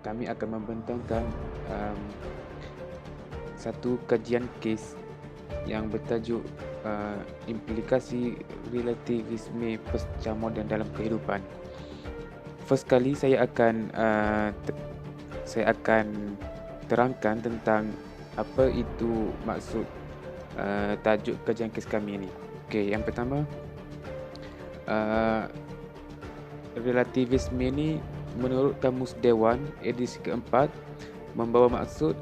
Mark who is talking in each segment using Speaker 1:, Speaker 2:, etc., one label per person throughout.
Speaker 1: kami akan membentangkan satu kajian kes yang bertajuk implikasi relativisme pasca moden dalam kehidupan. First kali saya akan terangkan tentang apa itu maksud tajuk kajian kes kami ini. Okey, yang pertama, relativisme ini menurut Kamus Dewan edisi keempat membawa maksud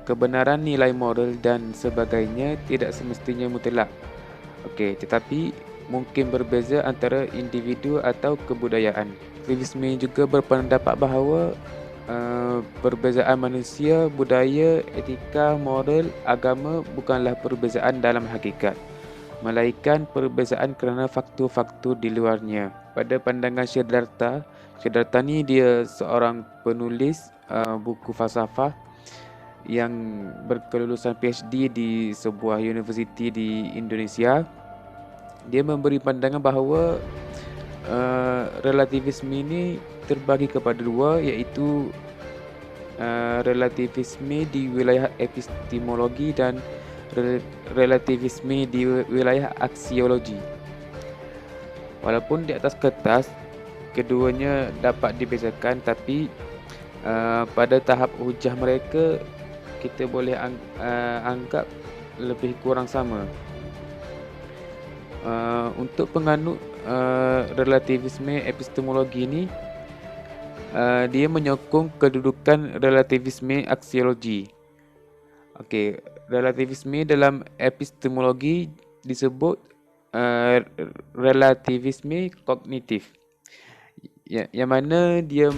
Speaker 1: kebenaran nilai moral dan sebagainya tidak semestinya mutlak. Okey, tetapi mungkin berbeza antara individu atau kebudayaan. Relativisme juga berpendapat bahawa perbezaan manusia, budaya, etika, moral, agama bukanlah perbezaan dalam hakikat, melainkan perbezaan kerana faktor-faktor di luarnya. Pada pandangan Siddhartha ni dia seorang penulis buku falsafah yang berkelulusan PhD di sebuah universiti di Indonesia. Dia memberi pandangan bahawa relativisme ini terbagi kepada dua, iaitu relativisme di wilayah epistemologi dan relativisme di wilayah aksiologi. Walaupun di atas kertas keduanya dapat dibezakan, tapi pada tahap hujah mereka kita boleh anggap lebih kurang sama. Untuk penganut relativisme epistemologi ini, dia menyokong kedudukan relativisme aksiologi. Okey, relativisme dalam epistemologi disebut relativisme kognitif, yang mana dia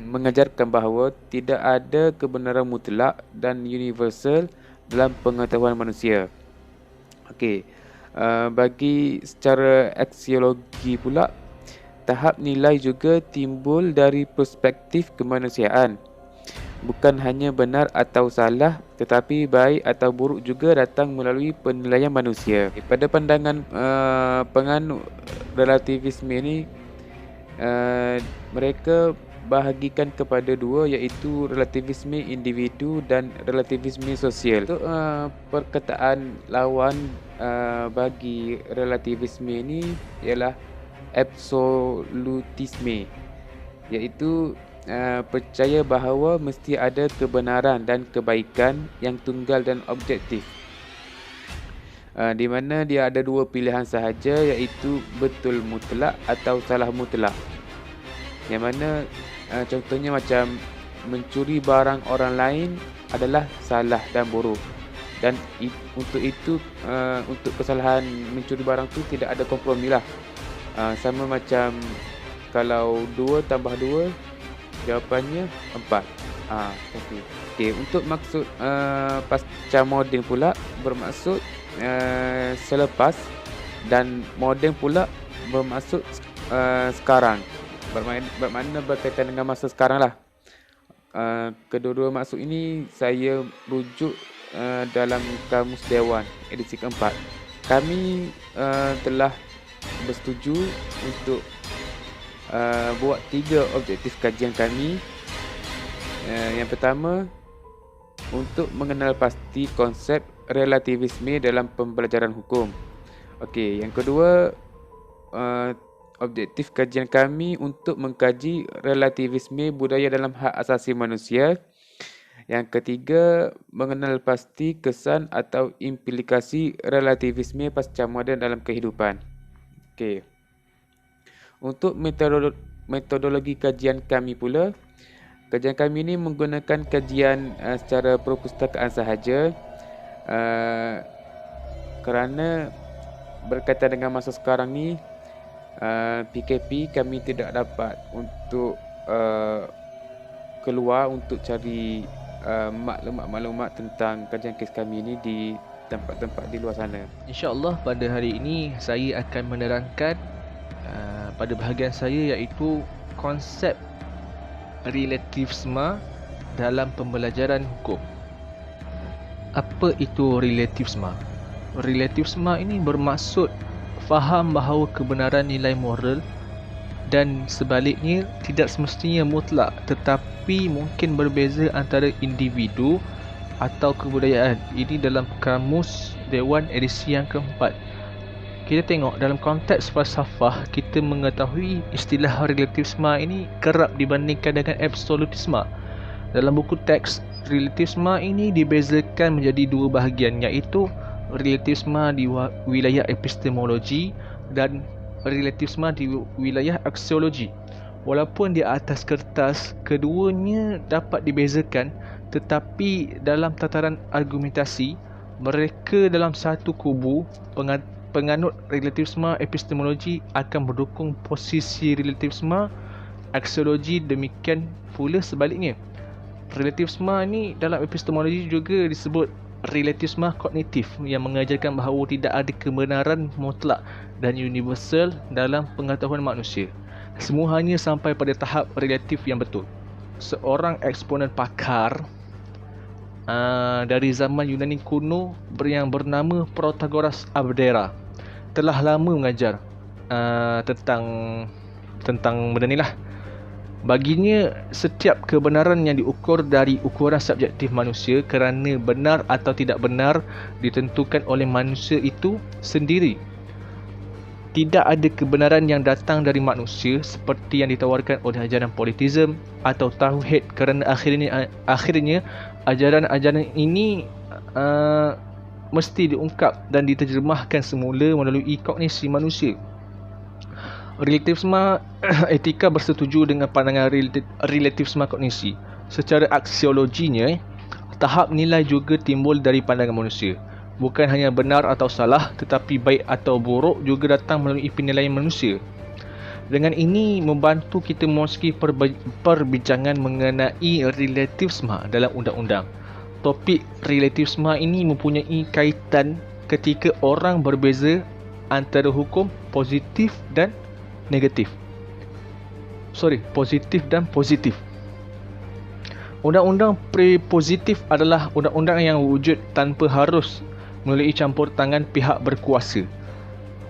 Speaker 1: mengajarkan bahawa tidak ada kebenaran mutlak dan universal dalam pengetahuan manusia. Okey, bagi secara aksiologi pula, tahap nilai juga timbul dari perspektif kemanusiaan. Bukan hanya benar atau salah, tetapi baik atau buruk juga datang melalui penilaian manusia. Pada pandangan penganut relativisme ini, mereka bahagikan kepada dua, iaitu relativisme individu dan relativisme sosial. Untuk perkataan lawan bagi relativisme ini ialah absolutisme, iaitu percaya bahawa mesti ada kebenaran dan kebaikan yang tunggal dan objektif, di mana dia ada dua pilihan sahaja, iaitu betul mutlak atau salah mutlak. Yang mana contohnya macam mencuri barang orang lain adalah salah dan buruk, dan untuk kesalahan mencuri barang tu tidak ada kompromi lah. Sama macam kalau 2 tambah 2 jawapannya 4. Okey, untuk maksud pasca moden pula bermaksud selepas, dan moden pula bermaksud sekarang. Bermakna berkaitan dengan masa sekarang lah. Kedua-dua maksud ini saya rujuk dalam Kamus Dewan edisi keempat. Kami telah bersetuju untuk buat 3 objektif kajian kami. Yang pertama, untuk mengenal pasti konsep relativisme dalam pembelajaran hukum. Okey, yang kedua, objektif kajian kami untuk mengkaji relativisme budaya dalam hak asasi manusia. Yang ketiga, mengenal pasti kesan atau implikasi relativisme pasca moden dalam kehidupan. Okey. Untuk metodologi kajian kami pula, kajian kami ini menggunakan kajian secara perpustakaan sahaja, kerana berkaitan dengan masa sekarang ni, PKP kami tidak dapat untuk keluar untuk cari maklumat tentang kajian kes kami ini di tempat-tempat di luar sana.
Speaker 2: InsyaAllah pada hari ini saya akan menerangkan pada bahagian saya, iaitu konsep relativisme dalam pembelajaran hukum. Apa itu relativisme? Relativisme ini bermaksud faham bahawa kebenaran nilai moral dan sebaliknya tidak semestinya mutlak, tetapi mungkin berbeza antara individu atau kebudayaan. Ini dalam Kamus Dewan edisi yang keempat. Kita tengok dalam konteks falsafah, kita mengetahui istilah relativisme ini kerap dibandingkan dengan absolutisme. Dalam buku teks, relativisme ini dibezakan menjadi dua bahagian, iaitu relativisme di wilayah epistemologi dan relativisme di wilayah aksiologi. Walaupun di atas kertas keduanya dapat dibezakan, tetapi dalam tataran argumentasi mereka dalam satu kubu. Penganut relativisme epistemologi akan mendukung posisi relativisme aksiologi, demikian pula sebaliknya. Relativisme ni dalam epistemologi juga disebut relativisme kognitif, yang mengajarkan bahawa tidak ada kebenaran mutlak dan universal dalam pengetahuan manusia. Semua hanya sampai pada tahap relatif yang betul. Seorang eksponen pakar dari zaman Yunani kuno yang bernama Protagoras Abdera telah lama mengajar tentang benda ni lah. Baginya, setiap kebenaran yang diukur dari ukuran subjektif manusia, kerana benar atau tidak benar ditentukan oleh manusia itu sendiri. Tidak ada kebenaran yang datang dari manusia seperti yang ditawarkan oleh ajaran politisme atau tauhid, kerana akhirnya ajaran-ajaran ini mesti diungkap dan diterjemahkan semula melalui kognisi manusia. Relativisme etika bersetuju dengan pandangan relativisme kognisi. Secara aksiologinya, tahap nilai juga timbul dari pandangan manusia. Bukan hanya benar atau salah, tetapi baik atau buruk juga datang melalui penilaian manusia. Dengan ini membantu kita memasuki perbincangan mengenai relativisme dalam undang-undang. Topik relativisme ini mempunyai kaitan ketika orang berbeza antara hukum positif dan negatif. Positif dan positif. Undang-undang prepositif adalah undang-undang yang wujud tanpa harus melalui campur tangan pihak berkuasa.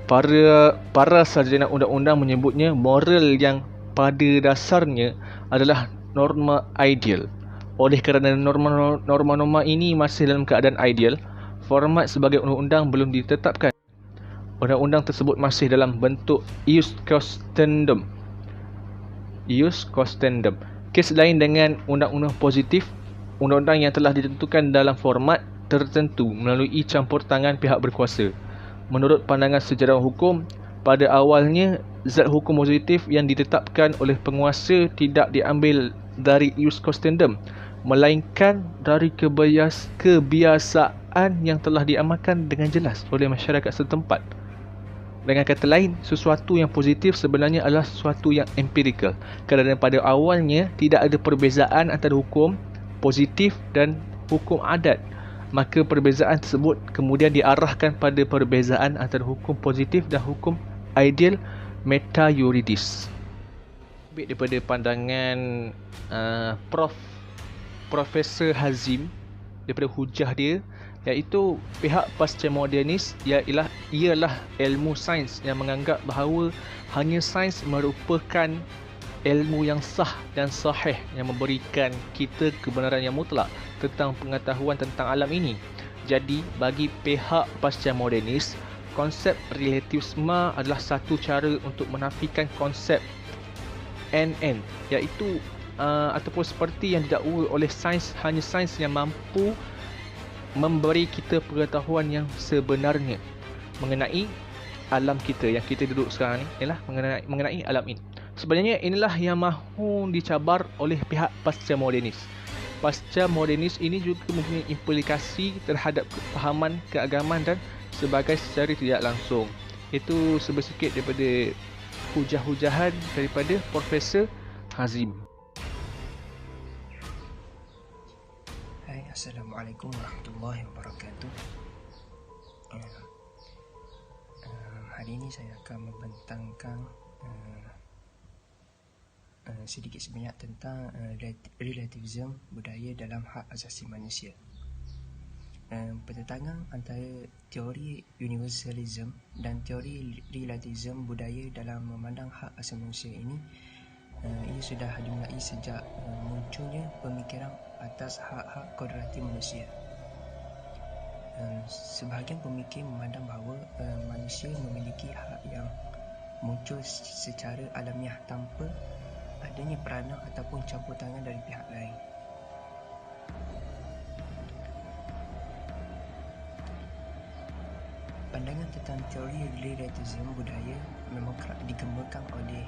Speaker 2: Para sarjana undang-undang menyebutnya moral yang pada dasarnya adalah norma ideal. Oleh kerana norma-norma ini masih dalam keadaan ideal, format sebagai undang-undang belum ditetapkan. Undang-undang tersebut masih dalam bentuk ius costendum. Kes lain dengan undang-undang positif, undang-undang yang telah ditentukan dalam format tertentu melalui campur tangan pihak berkuasa. Menurut pandangan sejarah hukum, pada awalnya zat hukum positif yang ditetapkan oleh penguasa tidak diambil dari ius costendum, melainkan dari kebiasaan yang telah diamalkan dengan jelas oleh masyarakat setempat. Dengan kata lain, sesuatu yang positif sebenarnya adalah sesuatu yang empirikal, kerana pada awalnya tidak ada perbezaan antara hukum positif dan hukum adat. Maka perbezaan tersebut kemudian diarahkan pada perbezaan antara hukum positif dan hukum ideal meta-yuridis. Daripada pandangan Profesor Hazim, daripada hujah dia, iaitu pihak pasca-modernis ialah ilmu sains yang menganggap bahawa hanya sains merupakan ilmu yang sah dan sahih yang memberikan kita kebenaran yang mutlak tentang pengetahuan tentang alam ini. Jadi, bagi pihak pasca-modernis, konsep relativisme adalah satu cara untuk menafikan konsep NN, iaitu ataupun seperti yang didakwa oleh sains, hanya sains yang mampu memberi kita pengetahuan yang sebenarnya mengenai alam kita yang kita duduk sekarang ni, ialah mengenai alam ini. Sebenarnya inilah yang mahu dicabar oleh pihak pasca-modernis. Pasca-modernis ini juga mempunyai implikasi terhadap kefahaman keagamaan dan sebagainya secara tidak langsung. Itu sebersikit daripada hujah-hujahan daripada Profesor Hazim.
Speaker 3: Assalamualaikum warahmatullahi wabarakatuh. Hari ini saya akan membentangkan sedikit sebanyak tentang relativisme budaya dalam hak asasi manusia. pertentangan antara teori universalism dan teori relativism budaya dalam memandang hak asasi manusia ini ia sudah dimulai sejak munculnya pemikiran atas hak-hak kodrati manusia. Sebahagian pemikir memandang bahawa manusia memiliki hak yang muncul secara alamiah tanpa adanya peranan ataupun campur tangan dari pihak lain. Pandangan tentang teori relativism budaya memang kerap digemukan oleh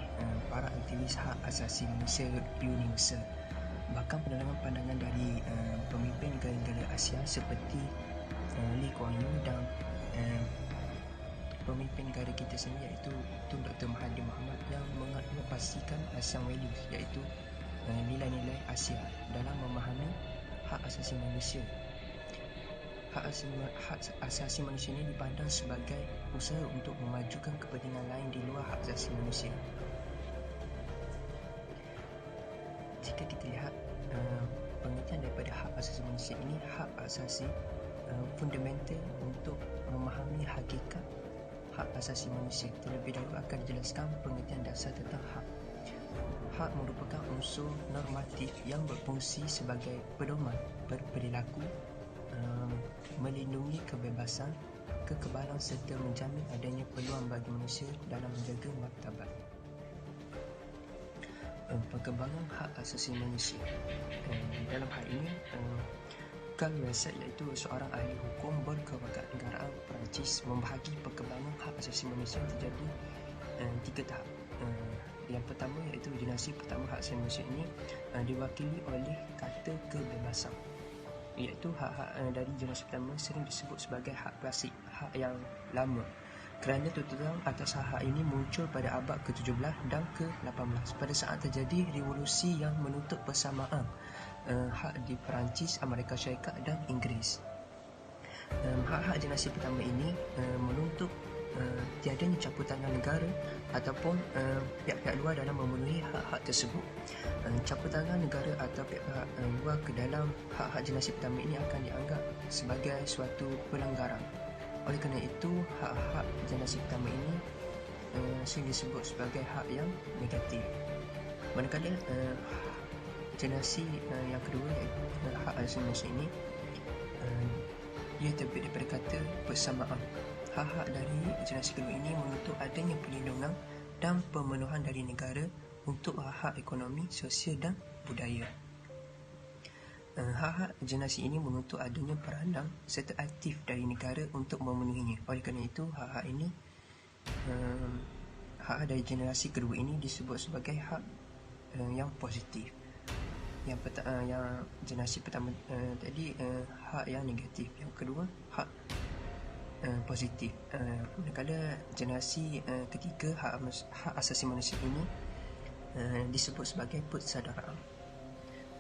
Speaker 3: para aktivis hak asasi manusia universal. Bahkan pandangan dari pemimpin negara-negara Asia seperti Lee Kuan Yew dan pemimpin negara kita sendiri iaitu Tun Dr. Mahathir Mohamad yang mengadvokasikan ASEAN values iaitu nilai-nilai Asia dalam memahami hak asasi manusia. Hak asasi manusia ini dipandang sebagai usaha untuk memajukan kepentingan lain di luar hak asasi manusia. Jika kita lihat pengertian daripada hak asasi manusia ini, hak asasi fundamental untuk memahami hakikat hak asasi manusia. Terlebih dahulu akan dijelaskan pengertian dasar tentang hak. Hak merupakan unsur normatif yang berfungsi sebagai pedoman berperilaku, melindungi kebebasan, kekebalan serta menjamin adanya peluang bagi manusia dalam menjaga martabat. Perkembangan hak asasi manusia. Dalam hal ini, Karl Wessel iaitu seorang ahli hukum berkewarganegaraan Perancis membahagi perkembangan hak asasi manusia terjadi 3 tahap. Yang pertama iaitu generasi pertama hak asasi manusia ini diwakili oleh kata kebebasan, iaitu hak-hak dari generasi pertama sering disebut sebagai hak klasik, hak yang lama, kerana tuntutan atas hak-hak ini muncul pada abad ke-17 dan ke-18 pada saat terjadi revolusi yang menuntut persamaan hak di Perancis, Amerika Syarikat dan Inggeris. Hak-hak generasi pertama ini menuntut tiadanya campur tangan negara ataupun pihak-pihak luar dalam memenuhi hak-hak tersebut. Campur tangan negara atau pihak-pihak luar ke dalam hak-hak generasi pertama ini akan dianggap sebagai suatu pelanggaran. Oleh kerana itu, hak-hak generasi pertama ini sering disebut sebagai hak yang negatif. Manakala generasi yang kedua iaitu hak asasi manusia ini ia terbit daripada kata persamaan. Hak-hak dari generasi kedua ini menuntut adanya perlindungan dan pemenuhan dari negara untuk hak-hak ekonomi, sosial dan budaya. Hak-hak generasi ini menuntut adanya peranan serta aktif dari negara untuk memenuhinya. Oleh kerana itu, hak-hak ini, hak dari generasi kedua ini disebut sebagai hak yang positif. Yang generasi pertama tadi hak yang negatif. Yang kedua hak positif. Manakala generasi ketiga hak asasi manusia ini disebut sebagai persaudaraan.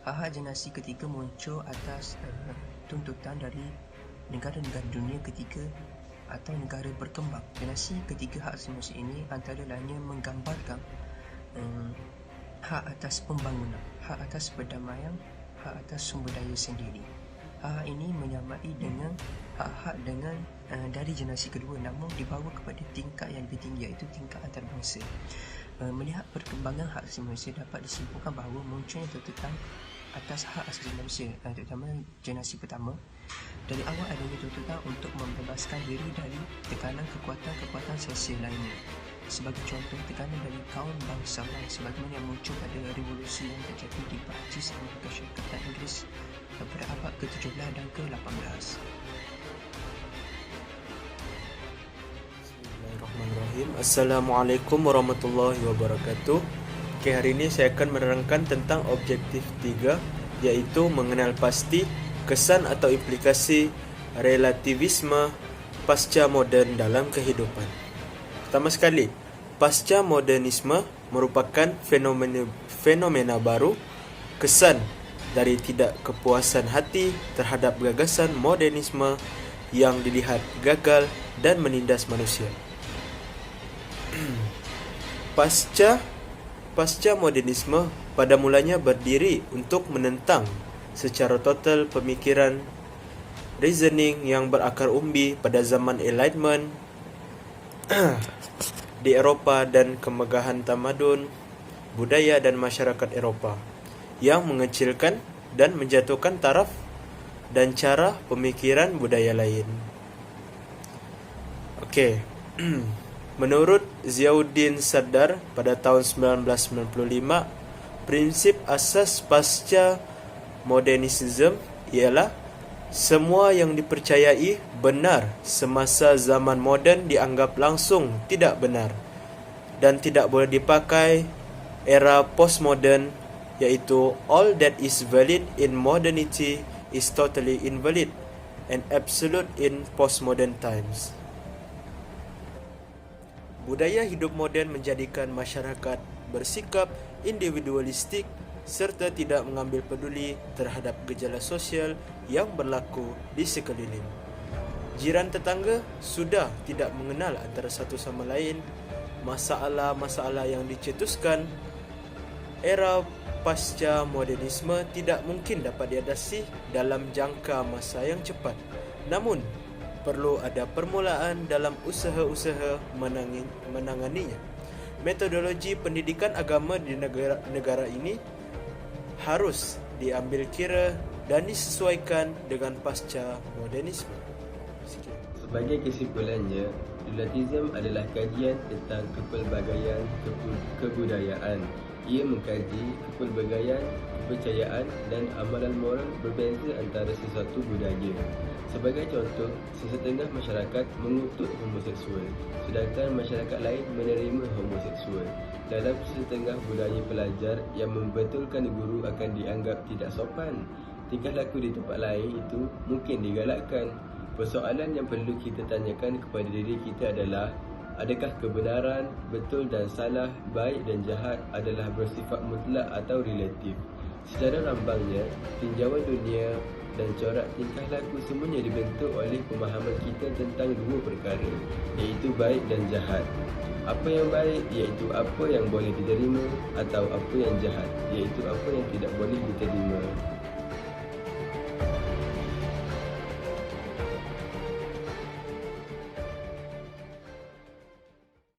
Speaker 3: Hak generasi ketiga muncul atas tuntutan dari negara-negara dunia ketiga atau negara berkembang. Generasi ketiga hak asasi manusia ini antara lainnya menggambarkan hak atas pembangunan, hak atas perdamaian, hak atas sumber daya sendiri. Hak ini menyamai dengan hak-hak dengan dari generasi kedua, namun dibawa kepada tingkat yang lebih tinggi iaitu tingkat antarabangsa. Melihat perkembangan hak asasi manusia dapat disimpulkan bahawa munculnya tuntutan atas hak asasi manusia terutama generasi pertama. Dari awal adanya tuntutan untuk membebaskan diri dari tekanan kekuatan sosial lainnya. Sebagai contoh, tekanan dari kaum bangsawan sebagaimana yang muncul pada revolusi yang terjadi di Perancis, Amerika Syarikat dan Inggeris pada abad ke-17 dan ke-18.
Speaker 4: Bismillahirrahmanirrahim. Assalamualaikum warahmatullahi wabarakatuh. Okay, hari ini saya akan menerangkan tentang objektif 3, iaitu mengenal pasti kesan atau implikasi relativisme pasca moden dalam kehidupan. Pertama sekali, pasca modernisme merupakan fenomena baru, kesan dari tidak kepuasan hati terhadap gagasan modernisme yang dilihat gagal dan menindas manusia. Pasca modernisme pada mulanya berdiri untuk menentang secara total pemikiran reasoning yang berakar umbi pada zaman Enlightenment di Eropah dan kemegahan tamadun, budaya dan masyarakat Eropah yang mengecilkan dan menjatuhkan taraf dan cara pemikiran budaya lain. Okey. Menurut Ziauddin Sardar pada tahun 1995, prinsip asas pasca modernisme ialah semua yang dipercayai benar semasa zaman moden dianggap langsung tidak benar dan tidak boleh dipakai era postmodern, iaitu all that is valid in modernity is totally invalid and absolute in postmodern times. Budaya hidup moden menjadikan masyarakat bersikap individualistik serta tidak mengambil peduli terhadap gejala sosial yang berlaku di sekeliling. Jiran tetangga sudah tidak mengenal antara satu sama lain. Masalah-masalah yang dicetuskan era pasca modernisme tidak mungkin dapat diatasi dalam jangka masa yang cepat. Namun, perlu ada permulaan dalam usaha-usaha menanganinya. Metodologi pendidikan agama di negara ini harus diambil kira dan disesuaikan dengan pasca modernisme.
Speaker 5: Sebagai kesimpulannya, Lulatism adalah kajian tentang kepelbagaian kebudayaan. Ia mengkaji kepelbagaian, kepercayaan dan amalan moral berbeza antara sesuatu budaya. Sebagai contoh, sesetengah masyarakat mengutuk homoseksual, sedangkan masyarakat lain menerima homoseksual. Dalam sesetengah budaya pelajar yang membetulkan guru akan dianggap tidak sopan, tingkah laku di tempat lain itu mungkin digalakkan. Persoalan yang perlu kita tanyakan kepada diri kita adalah, adakah kebenaran, betul dan salah, baik dan jahat adalah bersifat mutlak atau relatif? Secara rambangnya, tinjauan dunia dan corak tingkah laku semuanya dibentuk oleh pemahaman kita tentang dua perkara, iaitu baik dan jahat. Apa yang baik iaitu apa yang boleh diterima, atau apa yang jahat iaitu apa yang tidak boleh diterima.